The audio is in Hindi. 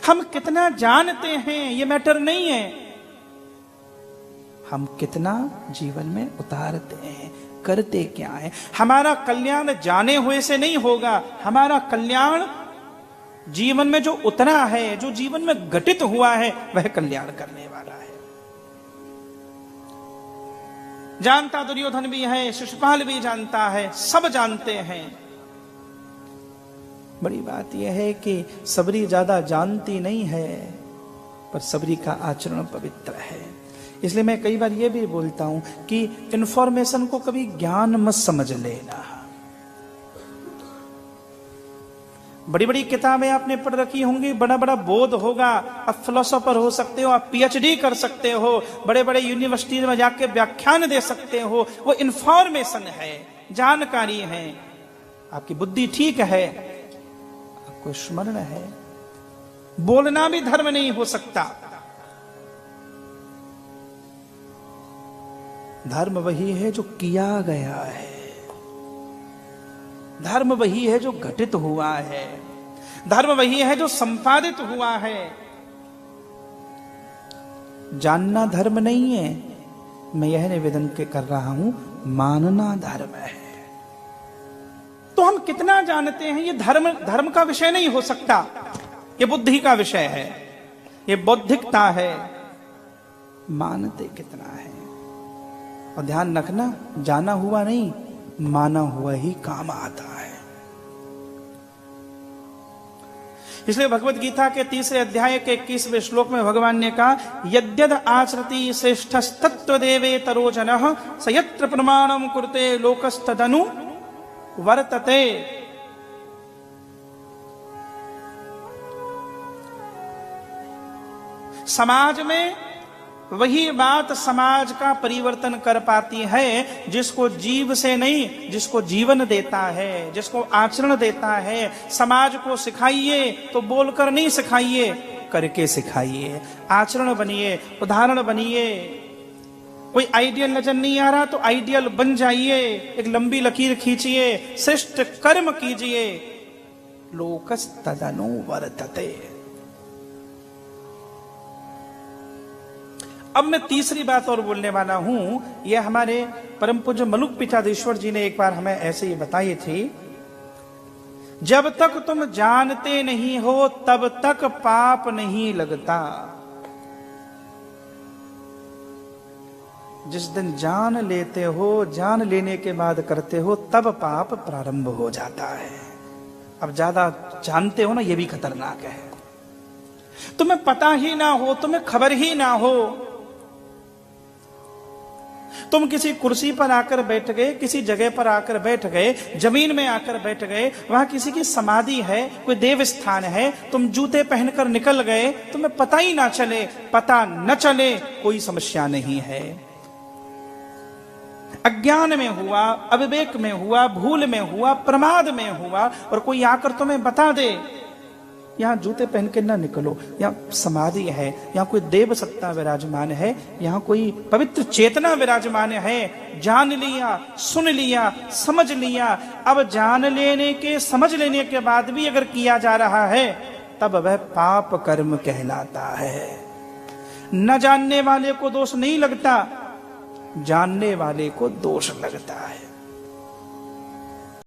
हम कितना जानते हैं ये मैटर नहीं है, हम कितना जीवन में उतारते हैं, करते क्या है। हमारा कल्याण जाने हुए से नहीं होगा, हमारा कल्याण जीवन में जो उतरा है, जो जीवन में घटित हुआ है, वह कल्याण करने वाला है। जानता दुर्योधन भी है, शिशुपाल भी जानता है, सब जानते हैं। बड़ी बात यह है कि सबरी ज्यादा जानती नहीं है, पर सबरी का आचरण पवित्र है। इसलिए मैं कई बार यह भी बोलता हूं कि इंफॉर्मेशन को कभी ज्ञान मत समझ लेना। बड़ी बड़ी किताबें आपने पढ़ रखी होंगी, बड़ा बड़ा बोध होगा, आप फिलोसोफर हो सकते हो, आप पीएचडी कर सकते हो, बड़े बड़े यूनिवर्सिटी में जाके व्याख्यान दे सकते हो, वो इंफॉर्मेशन है, जानकारी है। आपकी बुद्धि ठीक है, आपको स्मरण है। बोलना भी धर्म नहीं हो सकता। धर्म वही है जो किया गया है, धर्म वही है जो घटित हुआ है, धर्म वही है जो संपादित हुआ है। जानना धर्म नहीं है, मैं यह निवेदन कर रहा हूं, मानना धर्म है। तो हम कितना जानते हैं ये धर्म का विषय नहीं हो सकता, ये बुद्धि का विषय है, ये बौद्धिकता है। मानते कितना है। और ध्यान रखना, जाना हुआ नहीं, माना हुआ ही काम आता है। इसलिए भगवत गीता के 3 अध्याय के 21वें श्लोक में भगवान ने कहा, यद्यद आचरति श्रेष्ठस्तत्व देवे तरोजनः स यत्र प्रमाणम कुरुते लोकस्तदनु वर्तते। समाज में वही बात समाज का परिवर्तन कर पाती है जिसको जीव से नहीं, जिसको जीवन देता है, जिसको आचरण देता है। समाज को सिखाइए तो बोलकर नहीं सिखाइए, करके सिखाइए, आचरण बनिए, उदाहरण बनिए। कोई आइडियल नजर नहीं आ रहा तो आइडियल बन जाइए, एक लंबी लकीर खींचिए, श्रेष्ठ कर्म कीजिए। लोकस्तदनु वर्तते। अब मैं तीसरी बात और बोलने वाला हूं। यह हमारे परम पूज्य मलुक पिचाधीश्वर जी ने एक बार हमें ऐसे ही बताई थी, जब तक तुम जानते नहीं हो तब तक पाप नहीं लगता। जिस दिन जान लेते हो, जान लेने के बाद करते हो, तब पाप प्रारंभ हो जाता है। अब ज्यादा जानते हो ना, यह भी खतरनाक है। तुम्हें पता ही ना हो, तुम्हें खबर ही ना हो, तुम किसी कुर्सी पर आकर बैठ गए, किसी जगह पर आकर बैठ गए, जमीन में आकर बैठ गए, वहां किसी की समाधि है, कोई देव स्थान है, तुम जूते पहनकर निकल गए, तुम्हें पता ही ना चले। पता न चले कोई समस्या नहीं है। अज्ञान में हुआ, अविवेक में हुआ, भूल में हुआ, प्रमाद में हुआ, और कोई आकर तुम्हें बता दे यहां जूते पहन के ना निकलो, यहां समाधि है, यहां कोई देव सत्ता विराजमान है, यहां कोई पवित्र चेतना विराजमान है। जान लिया, सुन लिया, समझ लिया। अब जान लेने के, समझ लेने के बाद भी अगर किया जा रहा है, तब वह पाप कर्म कहलाता है। न जानने वाले को दोष नहीं लगता, जानने वाले को दोष लगता है।